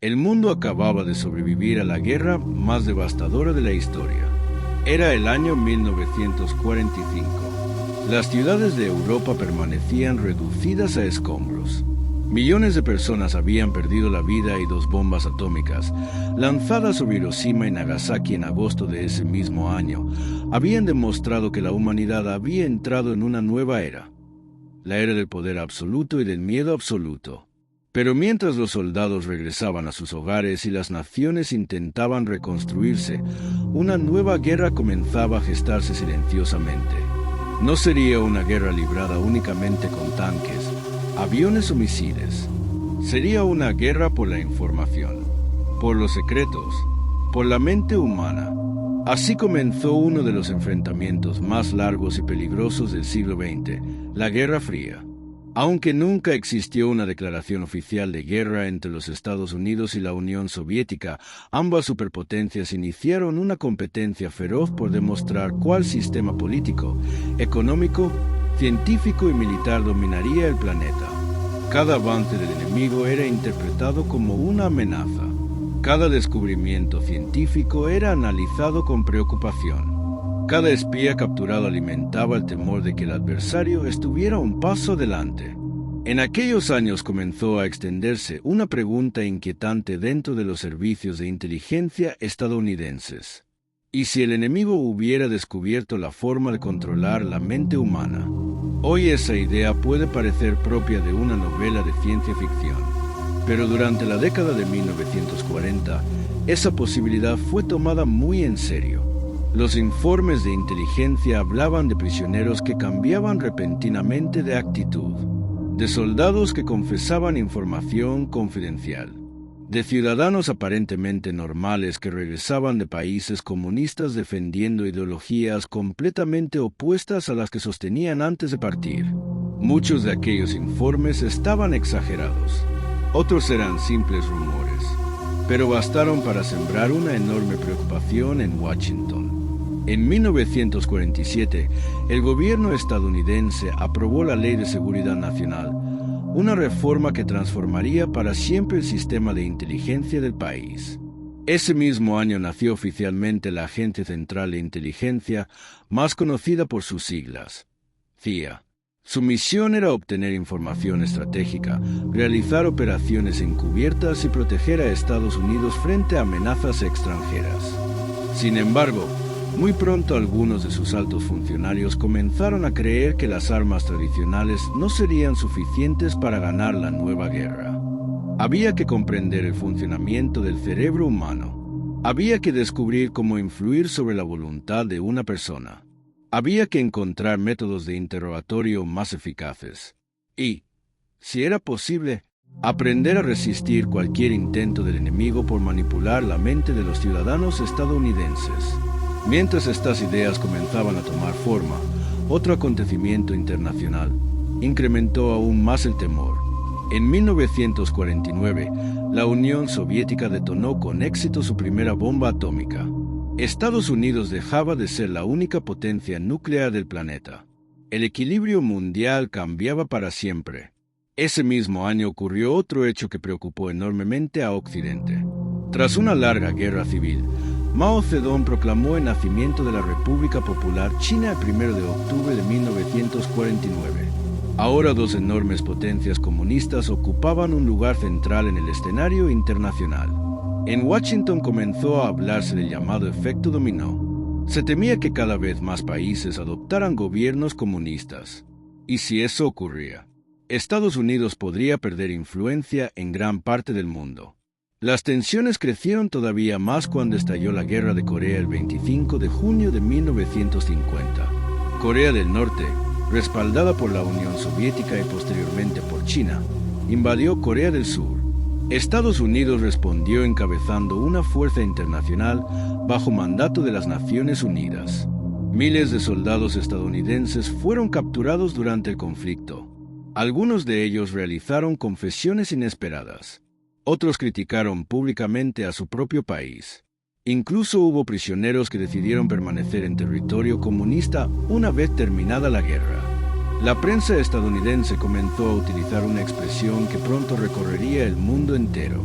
El mundo acababa de sobrevivir a la guerra más devastadora de la historia. Era el año 1945. Las ciudades de Europa permanecían reducidas a escombros. Millones de personas habían perdido la vida y dos bombas atómicas, lanzadas sobre Hiroshima y Nagasaki en agosto de ese mismo año, habían demostrado que la humanidad había entrado en una nueva era. La era del poder absoluto y del miedo absoluto. Pero mientras los soldados regresaban a sus hogares y las naciones intentaban reconstruirse, una nueva guerra comenzaba a gestarse silenciosamente. No sería una guerra librada únicamente con tanques, aviones o misiles. Sería una guerra por la información, por los secretos, por la mente humana. Así comenzó uno de los enfrentamientos más largos y peligrosos del siglo XX, la Guerra Fría. Aunque nunca existió una declaración oficial de guerra entre los Estados Unidos y la Unión Soviética, ambas superpotencias iniciaron una competencia feroz por demostrar cuál sistema político, económico, científico y militar dominaría el planeta. Cada avance del enemigo era interpretado como una amenaza. Cada descubrimiento científico era analizado con preocupación. Cada espía capturado alimentaba el temor de que el adversario estuviera un paso adelante. En aquellos años comenzó a extenderse una pregunta inquietante dentro de los servicios de inteligencia estadounidenses. ¿Y si el enemigo hubiera descubierto la forma de controlar la mente humana? Hoy esa idea puede parecer propia de una novela de ciencia ficción, pero durante la década de 1940, esa posibilidad fue tomada muy en serio. Los informes de inteligencia hablaban de prisioneros que cambiaban repentinamente de actitud, de soldados que confesaban información confidencial, de ciudadanos aparentemente normales que regresaban de países comunistas defendiendo ideologías completamente opuestas a las que sostenían antes de partir. Muchos de aquellos informes estaban exagerados, otros eran simples rumores, pero bastaron para sembrar una enorme preocupación en Washington. En 1947, el gobierno estadounidense aprobó la Ley de Seguridad Nacional, una reforma que transformaría para siempre el sistema de inteligencia del país. Ese mismo año nació oficialmente la Agencia Central de Inteligencia, más conocida por sus siglas, CIA. Su misión era obtener información estratégica, realizar operaciones encubiertas y proteger a Estados Unidos frente a amenazas extranjeras. Sin embargo, muy pronto algunos de sus altos funcionarios comenzaron a creer que las armas tradicionales no serían suficientes para ganar la nueva guerra. Había que comprender el funcionamiento del cerebro humano. Había que descubrir cómo influir sobre la voluntad de una persona. Había que encontrar métodos de interrogatorio más eficaces. Y, si era posible, aprender a resistir cualquier intento del enemigo por manipular la mente de los ciudadanos estadounidenses. Mientras estas ideas comenzaban a tomar forma, otro acontecimiento internacional incrementó aún más el temor. En 1949, la Unión Soviética detonó con éxito su primera bomba atómica. Estados Unidos dejaba de ser la única potencia nuclear del planeta. El equilibrio mundial cambiaba para siempre. Ese mismo año ocurrió otro hecho que preocupó enormemente a Occidente. Tras una larga guerra civil, Mao Zedong proclamó el nacimiento de la República Popular China el 1 de octubre de 1949. Ahora dos enormes potencias comunistas ocupaban un lugar central en el escenario internacional. En Washington comenzó a hablarse del llamado efecto dominó. Se temía que cada vez más países adoptaran gobiernos comunistas. Y si eso ocurría, Estados Unidos podría perder influencia en gran parte del mundo. Las tensiones crecieron todavía más cuando estalló la Guerra de Corea el 25 de junio de 1950. Corea del Norte, respaldada por la Unión Soviética y posteriormente por China, invadió Corea del Sur. Estados Unidos respondió encabezando una fuerza internacional bajo mandato de las Naciones Unidas. Miles de soldados estadounidenses fueron capturados durante el conflicto. Algunos de ellos realizaron confesiones inesperadas. Otros criticaron públicamente a su propio país. Incluso hubo prisioneros que decidieron permanecer en territorio comunista una vez terminada la guerra. La prensa estadounidense comenzó a utilizar una expresión que pronto recorrería el mundo entero: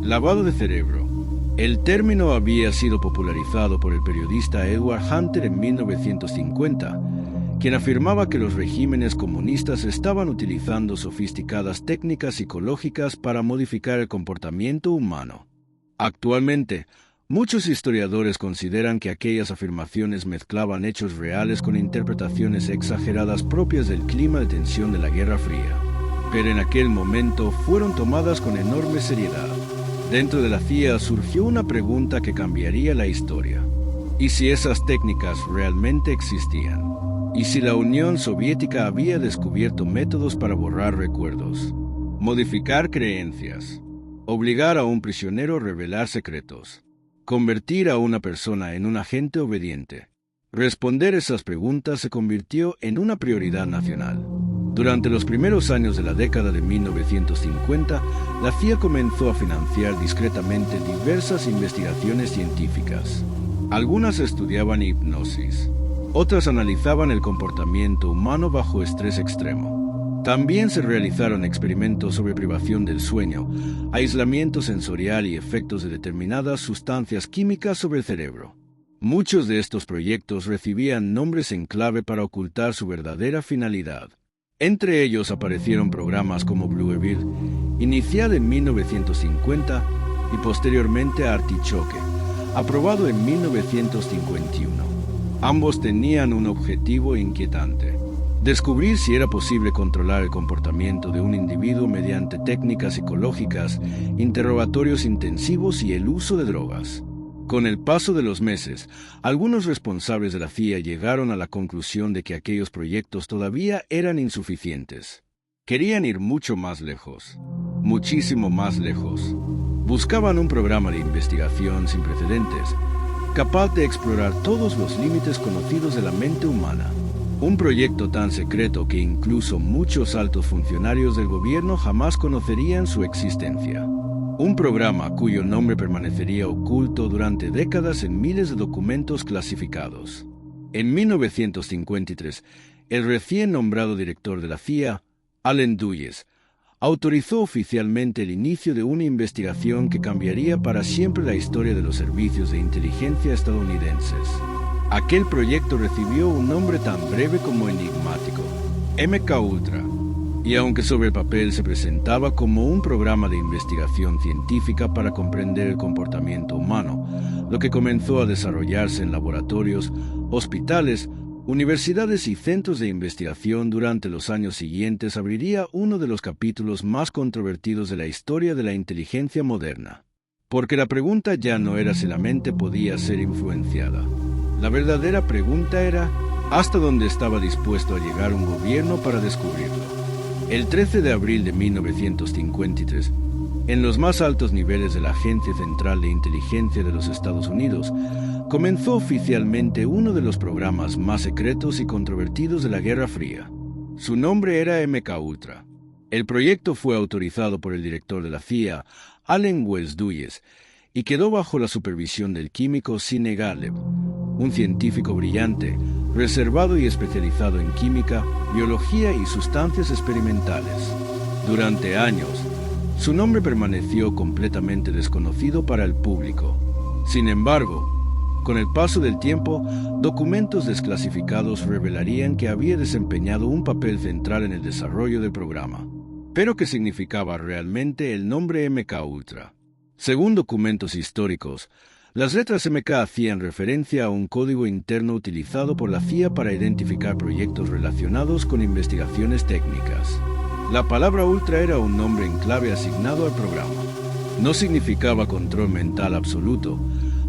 Lavado de cerebro. El término había sido popularizado por el periodista Edward Hunter en 1950, quien afirmaba que los regímenes comunistas estaban utilizando sofisticadas técnicas psicológicas para modificar el comportamiento humano. Actualmente, muchos historiadores consideran que aquellas afirmaciones mezclaban hechos reales con interpretaciones exageradas propias del clima de tensión de la Guerra Fría, pero en aquel momento fueron tomadas con enorme seriedad. Dentro de la CIA surgió una pregunta que cambiaría la historia. ¿Y si esas técnicas realmente existían? ¿Y si la Unión Soviética había descubierto métodos para borrar recuerdos, modificar creencias, obligar a un prisionero a revelar secretos, convertir a una persona en un agente obediente? Responder esas preguntas se convirtió en una prioridad nacional. Durante los primeros años de la década de 1950, la CIA comenzó a financiar discretamente diversas investigaciones científicas. Algunas estudiaban hipnosis, otras analizaban el comportamiento humano bajo estrés extremo. También se realizaron experimentos sobre privación del sueño, aislamiento sensorial y efectos de determinadas sustancias químicas sobre el cerebro. Muchos de estos proyectos recibían nombres en clave para ocultar su verdadera finalidad. Entre ellos aparecieron programas como Bluebeard, iniciado en 1950, y posteriormente Artichoke, aprobado en 1951. Ambos tenían un objetivo inquietante: descubrir si era posible controlar el comportamiento de un individuo mediante técnicas psicológicas, interrogatorios intensivos y el uso de drogas. Con el paso de los meses, algunos responsables de la CIA llegaron a la conclusión de que aquellos proyectos todavía eran insuficientes. Querían ir mucho más lejos, muchísimo más lejos. Buscaban un programa de investigación sin precedentes, capaz de explorar todos los límites conocidos de la mente humana. Un proyecto tan secreto que incluso muchos altos funcionarios del gobierno jamás conocerían su existencia. Un programa cuyo nombre permanecería oculto durante décadas en miles de documentos clasificados. En 1953, el recién nombrado director de la CIA, Allen Dulles, autorizó oficialmente el inicio de una investigación que cambiaría para siempre la historia de los servicios de inteligencia estadounidenses. Aquel proyecto recibió un nombre tan breve como enigmático: MK-Ultra. Y aunque sobre el papel se presentaba como un programa de investigación científica para comprender el comportamiento humano, lo que comenzó a desarrollarse en laboratorios, hospitales, universidades y centros de investigación durante los años siguientes abriría uno de los capítulos más controvertidos de la historia de la inteligencia moderna. Porque la pregunta ya no era si la mente podía ser influenciada. La verdadera pregunta era ¿hasta dónde estaba dispuesto a llegar un gobierno para descubrirlo? El 13 de abril de 1953, en los más altos niveles de la Agencia Central de Inteligencia de los Estados Unidos, comenzó oficialmente uno de los programas más secretos y controvertidos de la Guerra Fría. Su nombre era MK-Ultra. El proyecto fue autorizado por el director de la CIA, Allen Wells Dulles, y quedó bajo la supervisión del químico Sidney Gottlieb, un científico brillante, reservado y especializado en química, biología y sustancias experimentales. Durante años, su nombre permaneció completamente desconocido para el público. Sin embargo, con el paso del tiempo, documentos desclasificados revelarían que había desempeñado un papel central en el desarrollo del programa. Pero ¿qué significaba realmente el nombre MK-Ultra? Según documentos históricos, las letras MK hacían referencia a un código interno utilizado por la CIA para identificar proyectos relacionados con investigaciones técnicas. La palabra Ultra era un nombre en clave asignado al programa. No significaba control mental absoluto,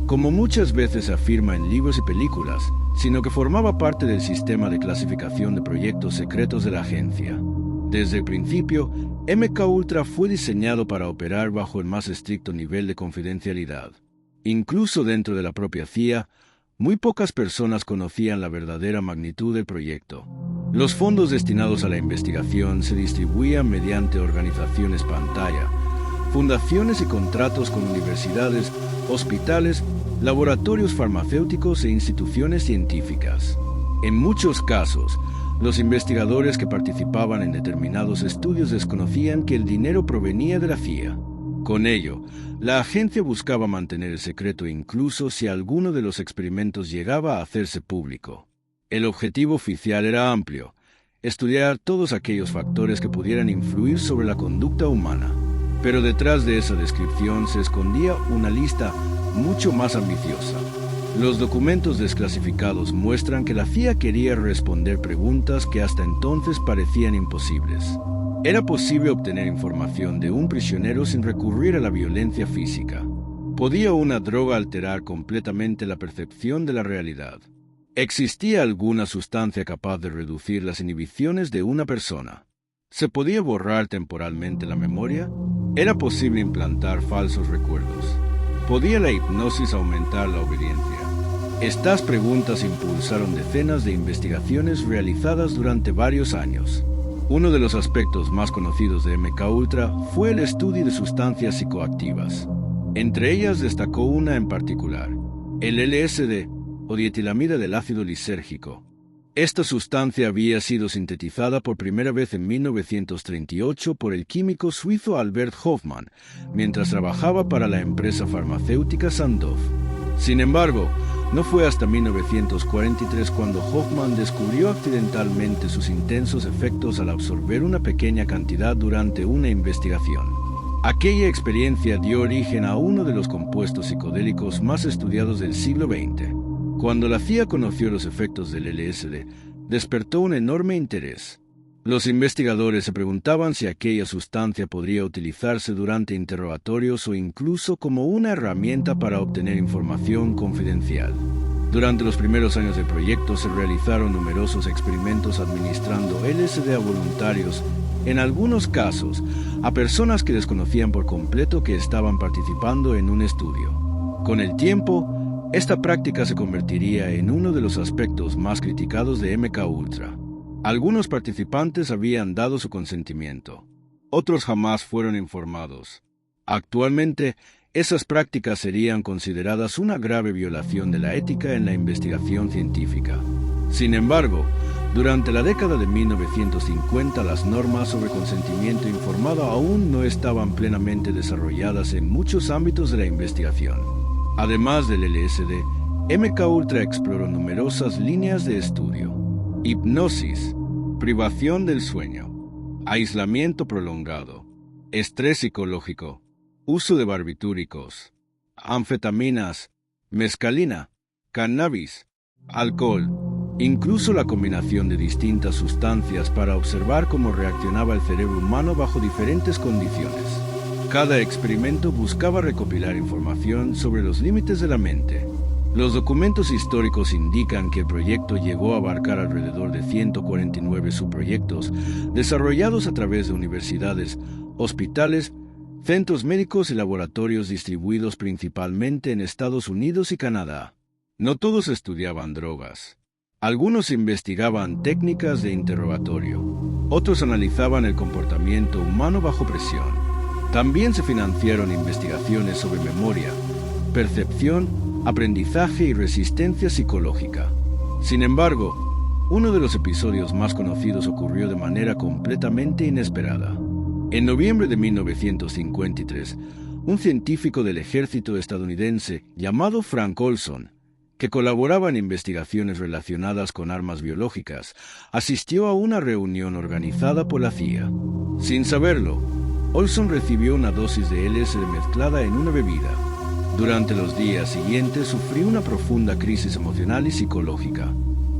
como muchas veces se afirma en libros y películas, sino que formaba parte del sistema de clasificación de proyectos secretos de la agencia. Desde el principio, MK-Ultra fue diseñado para operar bajo el más estricto nivel de confidencialidad. Incluso dentro de la propia CIA, muy pocas personas conocían la verdadera magnitud del proyecto. Los fondos destinados a la investigación se distribuían mediante organizaciones pantalla, fundaciones y contratos con universidades, hospitales, laboratorios farmacéuticos e instituciones científicas. En muchos casos, los investigadores que participaban en determinados estudios desconocían que el dinero provenía de la CIA. Con ello, la agencia buscaba mantener el secreto incluso si alguno de los experimentos llegaba a hacerse público. El objetivo oficial era amplio: estudiar todos aquellos factores que pudieran influir sobre la conducta humana. Pero detrás de esa descripción se escondía una lista mucho más ambiciosa. Los documentos desclasificados muestran que la CIA quería responder preguntas que hasta entonces parecían imposibles. ¿Era posible obtener información de un prisionero sin recurrir a la violencia física? ¿Podía una droga alterar completamente la percepción de la realidad? ¿Existía alguna sustancia capaz de reducir las inhibiciones de una persona? ¿Se podía borrar temporalmente la memoria? ¿Era posible implantar falsos recuerdos? ¿Podía la hipnosis aumentar la obediencia? Estas preguntas impulsaron decenas de investigaciones realizadas durante varios años. Uno de los aspectos más conocidos de MKUltra fue el estudio de sustancias psicoactivas. Entre ellas destacó una en particular, el LSD, o dietilamida del ácido lisérgico. Esta sustancia había sido sintetizada por primera vez en 1938 por el químico suizo Albert Hofmann, mientras trabajaba para la empresa farmacéutica Sandoz. Sin embargo, no fue hasta 1943 cuando Hofmann descubrió accidentalmente sus intensos efectos al absorber una pequeña cantidad durante una investigación. Aquella experiencia dio origen a uno de los compuestos psicodélicos más estudiados del siglo XX. Cuando la CIA conoció los efectos del LSD, despertó un enorme interés. Los investigadores se preguntaban si aquella sustancia podría utilizarse durante interrogatorios o incluso como una herramienta para obtener información confidencial. Durante los primeros años del proyecto se realizaron numerosos experimentos administrando LSD a voluntarios, en algunos casos, a personas que desconocían por completo que estaban participando en un estudio. Con el tiempo, esta práctica se convertiría en uno de los aspectos más criticados de MKUltra. Algunos participantes habían dado su consentimiento. Otros jamás fueron informados. Actualmente, esas prácticas serían consideradas una grave violación de la ética en la investigación científica. Sin embargo, durante la década de 1950 las normas sobre consentimiento informado aún no estaban plenamente desarrolladas en muchos ámbitos de la investigación. Además del LSD, MKUltra exploró numerosas líneas de estudio: hipnosis, privación del sueño, aislamiento prolongado, estrés psicológico, uso de barbitúricos, anfetaminas, mescalina, cannabis, alcohol, incluso la combinación de distintas sustancias para observar cómo reaccionaba el cerebro humano bajo diferentes condiciones. Cada experimento buscaba recopilar información sobre los límites de la mente. Los documentos históricos indican que el proyecto llegó a abarcar alrededor de 149 subproyectos, desarrollados a través de universidades, hospitales, centros médicos y laboratorios distribuidos principalmente en Estados Unidos y Canadá. No todos estudiaban drogas. Algunos investigaban técnicas de interrogatorio. Otros analizaban el comportamiento humano bajo presión. También se financiaron investigaciones sobre memoria, percepción, aprendizaje y resistencia psicológica. Sin embargo, uno de los episodios más conocidos ocurrió de manera completamente inesperada. En noviembre de 1953, un científico del ejército estadounidense llamado Frank Olson, que colaboraba en investigaciones relacionadas con armas biológicas, asistió a una reunión organizada por la CIA. Sin saberlo, Olson recibió una dosis de LSD mezclada en una bebida. Durante los días siguientes sufrió una profunda crisis emocional y psicológica.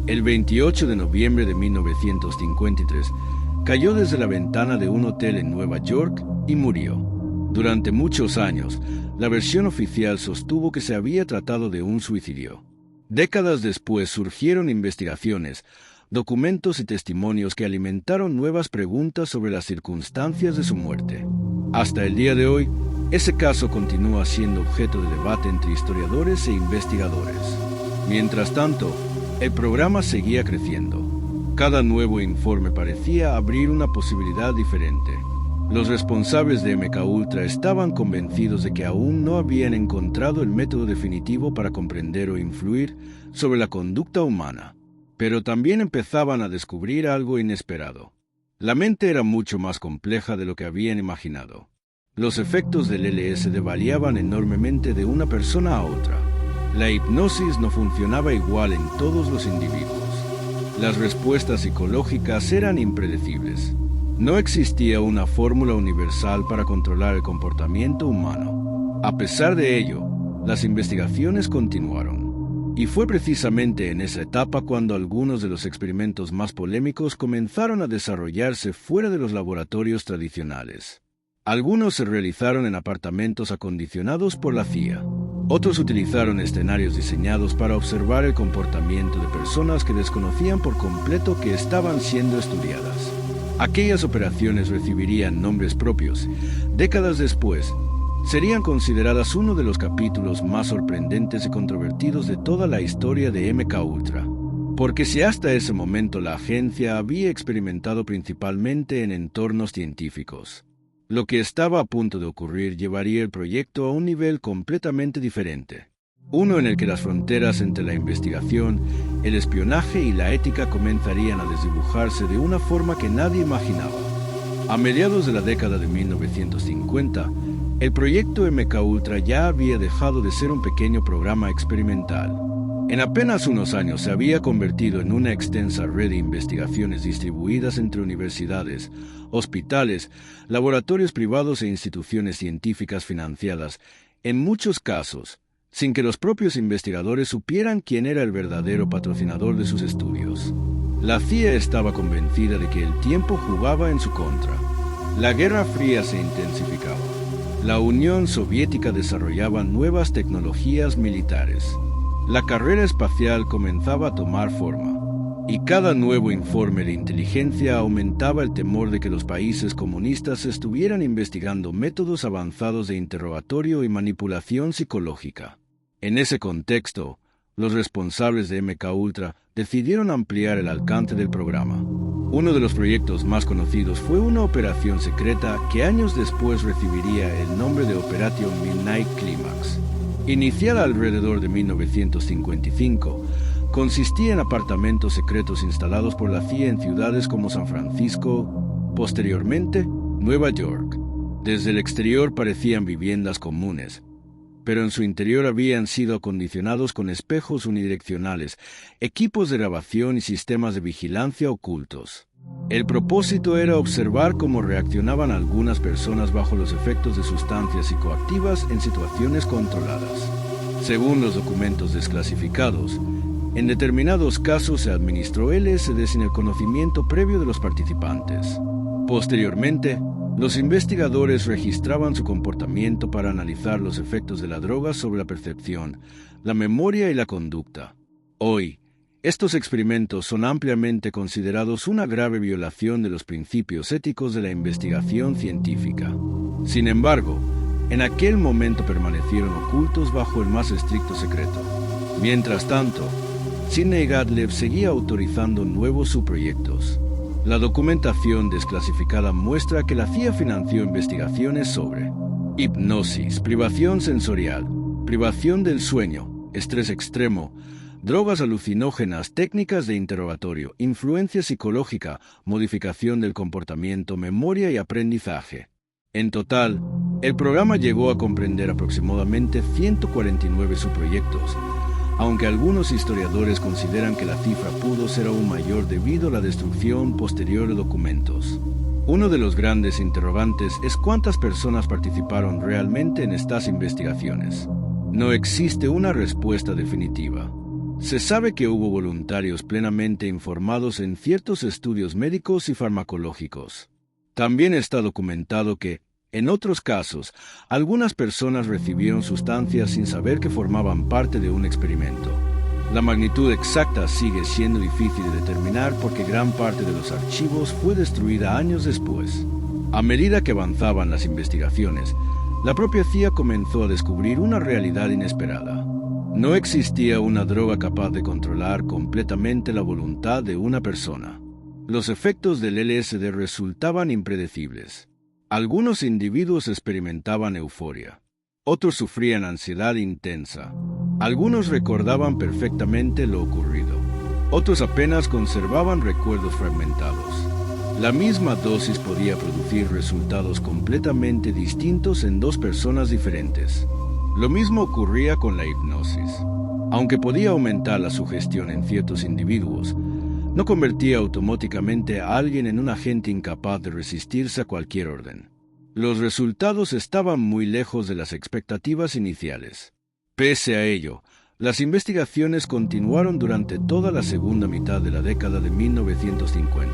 El 28 de noviembre de 1953, cayó desde la ventana de un hotel en Nueva York y murió. Durante muchos años, la versión oficial sostuvo que se había tratado de un suicidio. Décadas después surgieron investigaciones, documentos y testimonios que alimentaron nuevas preguntas sobre las circunstancias de su muerte. Hasta el día de hoy, ese caso continúa siendo objeto de debate entre historiadores e investigadores. Mientras tanto, el programa seguía creciendo. Cada nuevo informe parecía abrir una posibilidad diferente. Los responsables de MKUltra estaban convencidos de que aún no habían encontrado el método definitivo para comprender o influir sobre la conducta humana, pero también empezaban a descubrir algo inesperado. La mente era mucho más compleja de lo que habían imaginado. Los efectos del LSD variaban enormemente de una persona a otra. La hipnosis no funcionaba igual en todos los individuos. Las respuestas psicológicas eran impredecibles. No existía una fórmula universal para controlar el comportamiento humano. A pesar de ello, las investigaciones continuaron. Y fue precisamente en esa etapa cuando algunos de los experimentos más polémicos comenzaron a desarrollarse fuera de los laboratorios tradicionales. Algunos se realizaron en apartamentos acondicionados por la CIA. Otros utilizaron escenarios diseñados para observar el comportamiento de personas que desconocían por completo que estaban siendo estudiadas. Aquellas operaciones recibirían nombres propios. Décadas después, serían consideradas uno de los capítulos más sorprendentes y controvertidos de toda la historia de MKUltra. Porque si hasta ese momento la agencia había experimentado principalmente en entornos científicos, lo que estaba a punto de ocurrir llevaría el proyecto a un nivel completamente diferente. Uno en el que las fronteras entre la investigación, el espionaje y la ética comenzarían a desdibujarse de una forma que nadie imaginaba. A mediados de la década de 1950, el proyecto MKUltra ya había dejado de ser un pequeño programa experimental. En apenas unos años se había convertido en una extensa red de investigaciones distribuidas entre universidades, hospitales, laboratorios privados e instituciones científicas financiadas, en muchos casos, sin que los propios investigadores supieran quién era el verdadero patrocinador de sus estudios. La CIA estaba convencida de que el tiempo jugaba en su contra. La Guerra Fría se intensificaba. La Unión Soviética desarrollaba nuevas tecnologías militares. La carrera espacial comenzaba a tomar forma, y cada nuevo informe de inteligencia aumentaba el temor de que los países comunistas estuvieran investigando métodos avanzados de interrogatorio y manipulación psicológica. En ese contexto, los responsables de MKUltra decidieron ampliar el alcance del programa. Uno de los proyectos más conocidos fue una operación secreta que años después recibiría el nombre de Operation Midnight Climax. Iniciada alrededor de 1955, consistía en apartamentos secretos instalados por la CIA en ciudades como San Francisco, posteriormente Nueva York. Desde el exterior parecían viviendas comunes, pero en su interior habían sido acondicionados con espejos unidireccionales, equipos de grabación y sistemas de vigilancia ocultos. El propósito era observar cómo reaccionaban algunas personas bajo los efectos de sustancias psicoactivas en situaciones controladas. Según los documentos desclasificados, en determinados casos se administró LSD sin el conocimiento previo de los participantes. Posteriormente, los investigadores registraban su comportamiento para analizar los efectos de la droga sobre la percepción, la memoria y la conducta. Hoy, estos experimentos son ampliamente considerados una grave violación de los principios éticos de la investigación científica. Sin embargo, en aquel momento permanecieron ocultos bajo el más estricto secreto. Mientras tanto, Sidney Gottlieb seguía autorizando nuevos subproyectos. La documentación desclasificada muestra que la CIA financió investigaciones sobre hipnosis, privación sensorial, privación del sueño, estrés extremo, drogas alucinógenas, técnicas de interrogatorio, influencia psicológica, modificación del comportamiento, memoria y aprendizaje. En total, el programa llegó a comprender aproximadamente 149 subproyectos, aunque algunos historiadores consideran que la cifra pudo ser aún mayor debido a la destrucción posterior de documentos. Uno de los grandes interrogantes es cuántas personas participaron realmente en estas investigaciones. No existe una respuesta definitiva. Se sabe que hubo voluntarios plenamente informados en ciertos estudios médicos y farmacológicos. También está documentado que, en otros casos, algunas personas recibieron sustancias sin saber que formaban parte de un experimento. La magnitud exacta sigue siendo difícil de determinar porque gran parte de los archivos fue destruida años después. A medida que avanzaban las investigaciones, la propia CIA comenzó a descubrir una realidad inesperada. No existía una droga capaz de controlar completamente la voluntad de una persona. Los efectos del LSD resultaban impredecibles. Algunos individuos experimentaban euforia. Otros sufrían ansiedad intensa. Algunos recordaban perfectamente lo ocurrido. Otros apenas conservaban recuerdos fragmentados. La misma dosis podía producir resultados completamente distintos en dos personas diferentes. Lo mismo ocurría con la hipnosis. Aunque podía aumentar la sugestión en ciertos individuos, no convertía automáticamente a alguien en un agente incapaz de resistirse a cualquier orden. Los resultados estaban muy lejos de las expectativas iniciales. Pese a ello, las investigaciones continuaron durante toda la segunda mitad de la década de 1950.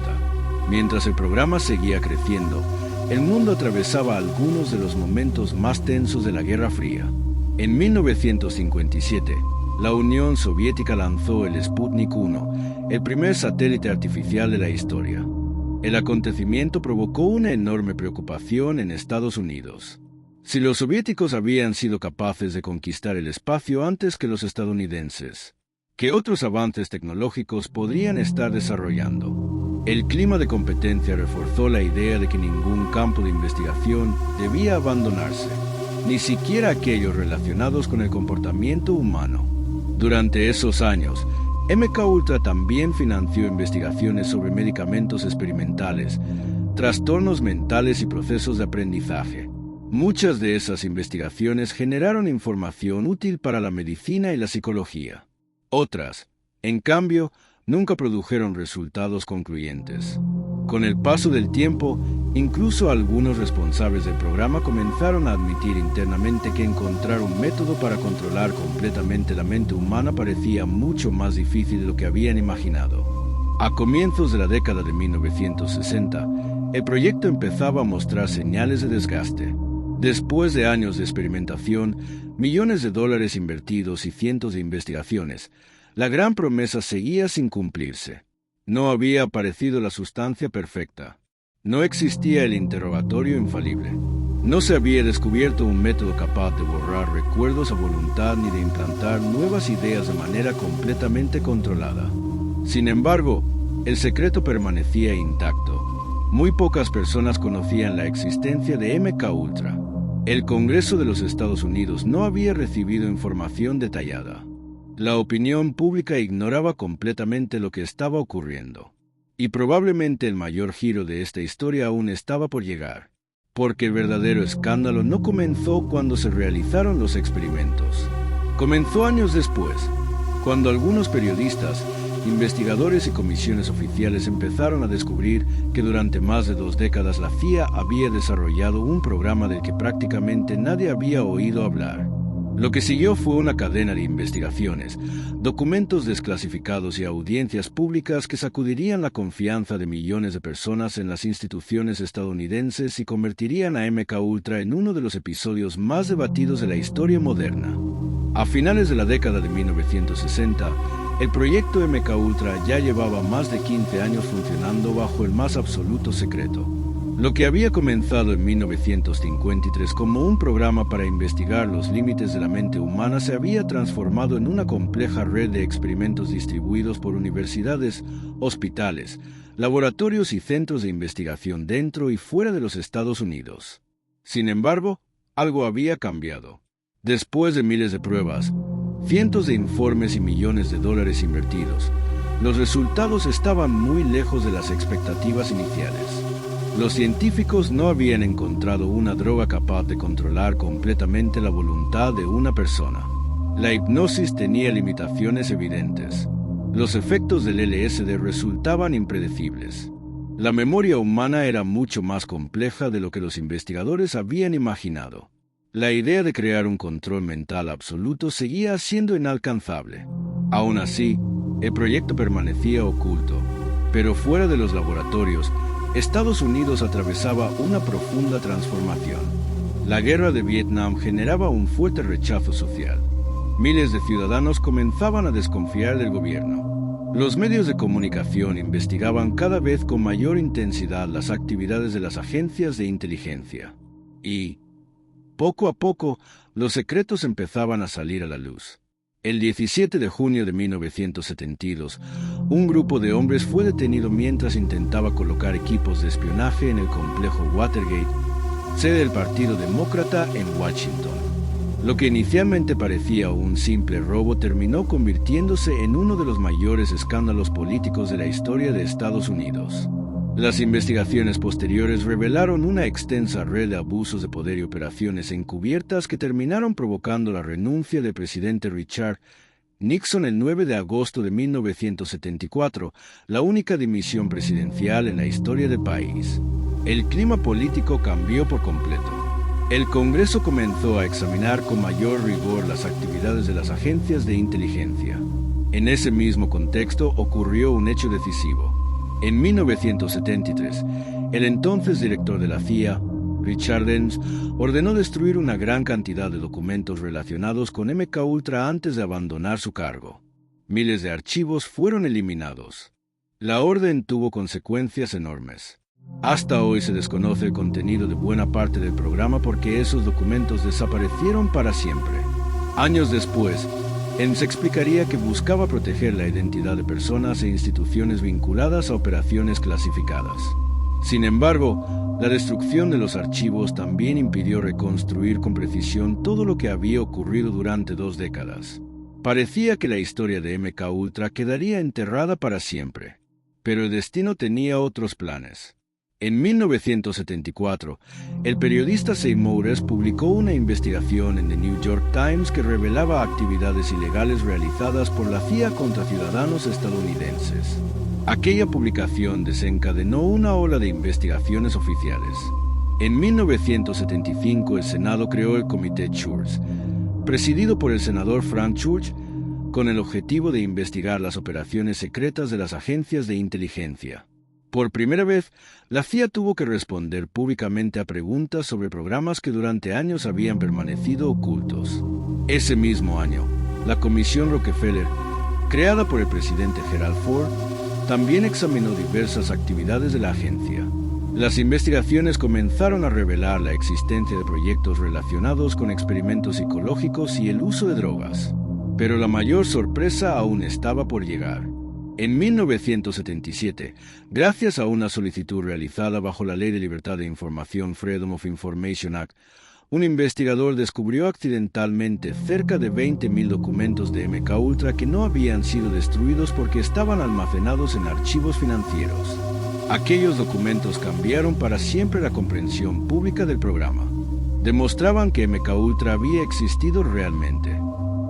Mientras el programa seguía creciendo, el mundo atravesaba algunos de los momentos más tensos de la Guerra Fría. En 1957, la Unión Soviética lanzó el Sputnik 1, el primer satélite artificial de la historia. El acontecimiento provocó una enorme preocupación en Estados Unidos. Si los soviéticos habían sido capaces de conquistar el espacio antes que los estadounidenses, ¿qué otros avances tecnológicos podrían estar desarrollando? El clima de competencia reforzó la idea de que ningún campo de investigación debía abandonarse, ni siquiera aquellos relacionados con el comportamiento humano. Durante esos años, MKUltra también financió investigaciones sobre medicamentos experimentales, trastornos mentales y procesos de aprendizaje. Muchas de esas investigaciones generaron información útil para la medicina y la psicología. Otras, en cambio, nunca produjeron resultados concluyentes. Con el paso del tiempo, incluso algunos responsables del programa comenzaron a admitir internamente que encontrar un método para controlar completamente la mente humana parecía mucho más difícil de lo que habían imaginado. A comienzos de la década de 1960, el proyecto empezaba a mostrar señales de desgaste. Después de años de experimentación, millones de dólares invertidos y cientos de investigaciones, la gran promesa seguía sin cumplirse. No había aparecido la sustancia perfecta. No existía el interrogatorio infalible. No se había descubierto un método capaz de borrar recuerdos a voluntad ni de implantar nuevas ideas de manera completamente controlada. Sin embargo, el secreto permanecía intacto. Muy pocas personas conocían la existencia de MKUltra. El Congreso de los Estados Unidos no había recibido información detallada. La opinión pública ignoraba completamente lo que estaba ocurriendo. Y probablemente el mayor giro de esta historia aún estaba por llegar, porque el verdadero escándalo no comenzó cuando se realizaron los experimentos. Comenzó años después, cuando algunos periodistas, investigadores y comisiones oficiales empezaron a descubrir que durante más de 2 décadas la CIA había desarrollado un programa del que prácticamente nadie había oído hablar. Lo que siguió fue una cadena de investigaciones, documentos desclasificados y audiencias públicas que sacudirían la confianza de millones de personas en las instituciones estadounidenses y convertirían a MKUltra en uno de los episodios más debatidos de la historia moderna. A finales de la década de 1960, el proyecto MKUltra ya llevaba más de 15 años funcionando bajo el más absoluto secreto. Lo que había comenzado en 1953 como un programa para investigar los límites de la mente humana se había transformado en una compleja red de experimentos distribuidos por universidades, hospitales, laboratorios y centros de investigación dentro y fuera de los Estados Unidos. Sin embargo, algo había cambiado. Después de miles de pruebas, cientos de informes y millones de dólares invertidos, los resultados estaban muy lejos de las expectativas iniciales. Los científicos no habían encontrado una droga capaz de controlar completamente la voluntad de una persona. La hipnosis tenía limitaciones evidentes. Los efectos del LSD resultaban impredecibles. La memoria humana era mucho más compleja de lo que los investigadores habían imaginado. La idea de crear un control mental absoluto seguía siendo inalcanzable. Aún así, el proyecto permanecía oculto, pero fuera de los laboratorios, Estados Unidos atravesaba una profunda transformación. La guerra de Vietnam generaba un fuerte rechazo social. Miles de ciudadanos comenzaban a desconfiar del gobierno. Los medios de comunicación investigaban cada vez con mayor intensidad las actividades de las agencias de inteligencia. Y, poco a poco, los secretos empezaban a salir a la luz. El 17 de junio de 1972, un grupo de hombres fue detenido mientras intentaba colocar equipos de espionaje en el complejo Watergate, sede del Partido Demócrata en Washington. Lo que inicialmente parecía un simple robo terminó convirtiéndose en uno de los mayores escándalos políticos de la historia de Estados Unidos. Las investigaciones posteriores revelaron una extensa red de abusos de poder y operaciones encubiertas que terminaron provocando la renuncia del presidente Richard Nixon el 9 de agosto de 1974, la única dimisión presidencial en la historia del país. El clima político cambió por completo. El Congreso comenzó a examinar con mayor rigor las actividades de las agencias de inteligencia. En ese mismo contexto ocurrió un hecho decisivo. En 1973, el entonces director de la CIA, Richard Helms, ordenó destruir una gran cantidad de documentos relacionados con MKUltra antes de abandonar su cargo. Miles de archivos fueron eliminados. La orden tuvo consecuencias enormes. Hasta hoy se desconoce el contenido de buena parte del programa porque esos documentos desaparecieron para siempre. Años después, Helms explicaría que buscaba proteger la identidad de personas e instituciones vinculadas a operaciones clasificadas. Sin embargo, la destrucción de los archivos también impidió reconstruir con precisión todo lo que había ocurrido durante 2 décadas. Parecía que la historia de MKUltra quedaría enterrada para siempre, pero el destino tenía otros planes. En 1974, el periodista Seymour Hersh publicó una investigación en The New York Times que revelaba actividades ilegales realizadas por la CIA contra ciudadanos estadounidenses. Aquella publicación desencadenó una ola de investigaciones oficiales. En 1975, el Senado creó el Comité Church, presidido por el senador Frank Church, con el objetivo de investigar las operaciones secretas de las agencias de inteligencia. Por primera vez, la CIA tuvo que responder públicamente a preguntas sobre programas que durante años habían permanecido ocultos. Ese mismo año, la Comisión Rockefeller, creada por el presidente Gerald Ford, también examinó diversas actividades de la agencia. Las investigaciones comenzaron a revelar la existencia de proyectos relacionados con experimentos psicológicos y el uso de drogas. Pero la mayor sorpresa aún estaba por llegar. En 1977, gracias a una solicitud realizada bajo la Ley de Libertad de Información Freedom of Information Act, un investigador descubrió accidentalmente cerca de 20.000 documentos de MKUltra que no habían sido destruidos porque estaban almacenados en archivos financieros. Aquellos documentos cambiaron para siempre la comprensión pública del programa. Demostraban que MKUltra había existido realmente.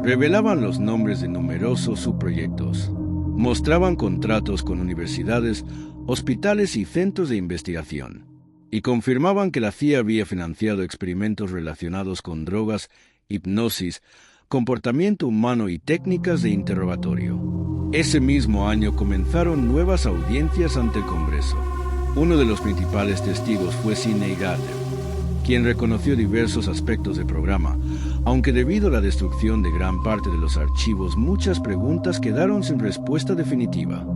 Revelaban los nombres de numerosos subproyectos. Mostraban contratos con universidades, hospitales y centros de investigación, y confirmaban que la CIA había financiado experimentos relacionados con drogas, hipnosis, comportamiento humano y técnicas de interrogatorio. Ese mismo año comenzaron nuevas audiencias ante el Congreso. Uno de los principales testigos fue Sidney Gardner, quien reconoció diversos aspectos del programa, aunque debido a la destrucción de gran parte de los archivos, muchas preguntas quedaron sin respuesta definitiva.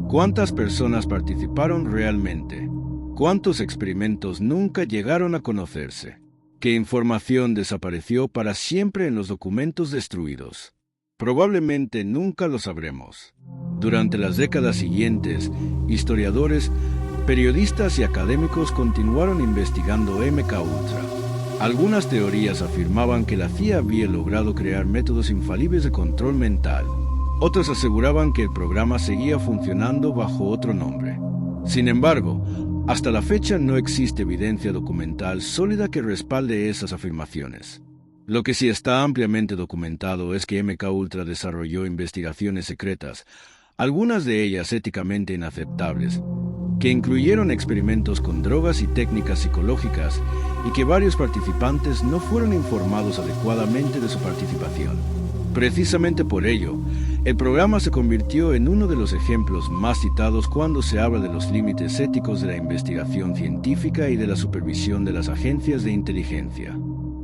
¿Cuántas personas participaron realmente? ¿Cuántos experimentos nunca llegaron a conocerse? ¿Qué información desapareció para siempre en los documentos destruidos? Probablemente nunca lo sabremos. Durante las décadas siguientes, historiadores, periodistas y académicos continuaron investigando MKUltra. Algunas teorías afirmaban que la CIA había logrado crear métodos infalibles de control mental. Otros aseguraban que el programa seguía funcionando bajo otro nombre. Sin embargo, hasta la fecha no existe evidencia documental sólida que respalde esas afirmaciones. Lo que sí está ampliamente documentado es que MKUltra desarrolló investigaciones secretas, algunas de ellas éticamente inaceptables, que incluyeron experimentos con drogas y técnicas psicológicas y que varios participantes no fueron informados adecuadamente de su participación. Precisamente por ello, el programa se convirtió en uno de los ejemplos más citados cuando se habla de los límites éticos de la investigación científica y de la supervisión de las agencias de inteligencia.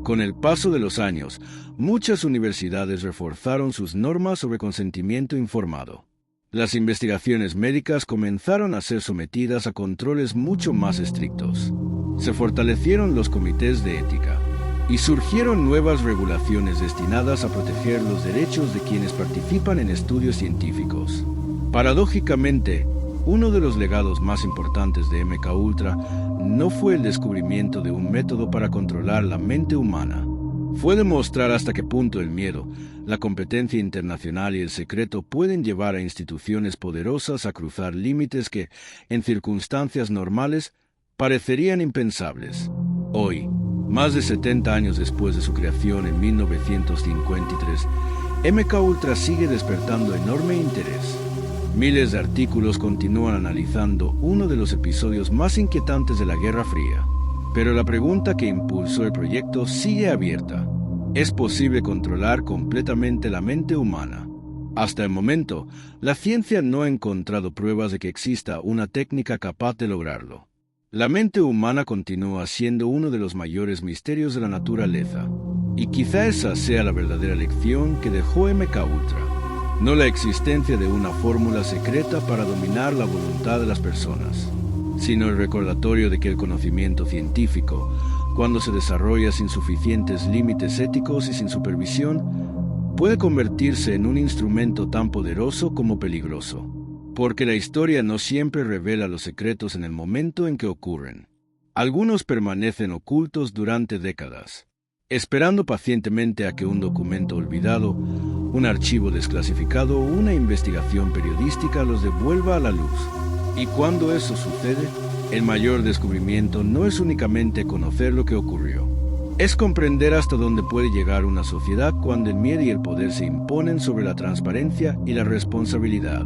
Con el paso de los años, muchas universidades reforzaron sus normas sobre consentimiento informado. Las investigaciones médicas comenzaron a ser sometidas a controles mucho más estrictos. Se fortalecieron los comités de ética y surgieron nuevas regulaciones destinadas a proteger los derechos de quienes participan en estudios científicos. Paradójicamente, uno de los legados más importantes de MKUltra no fue el descubrimiento de un método para controlar la mente humana. Fue demostrar hasta qué punto el miedo, la competencia internacional y el secreto pueden llevar a instituciones poderosas a cruzar límites que, en circunstancias normales, parecerían impensables. Hoy, más de 70 años después de su creación en 1953, MKUltra sigue despertando enorme interés. Miles de artículos continúan analizando uno de los episodios más inquietantes de la Guerra Fría. Pero la pregunta que impulsó el proyecto sigue abierta. ¿Es posible controlar completamente la mente humana? Hasta el momento, la ciencia no ha encontrado pruebas de que exista una técnica capaz de lograrlo. La mente humana continúa siendo uno de los mayores misterios de la naturaleza. Y quizá esa sea la verdadera lección que dejó MKUltra. No la existencia de una fórmula secreta para dominar la voluntad de las personas, sino el recordatorio de que el conocimiento científico, cuando se desarrolla sin suficientes límites éticos y sin supervisión, puede convertirse en un instrumento tan poderoso como peligroso, porque la historia no siempre revela los secretos en el momento en que ocurren. Algunos permanecen ocultos durante décadas, esperando pacientemente a que un documento olvidado, un archivo desclasificado o una investigación periodística los devuelva a la luz. Y cuando eso sucede, el mayor descubrimiento no es únicamente conocer lo que ocurrió. Es comprender hasta dónde puede llegar una sociedad cuando el miedo y el poder se imponen sobre la transparencia y la responsabilidad.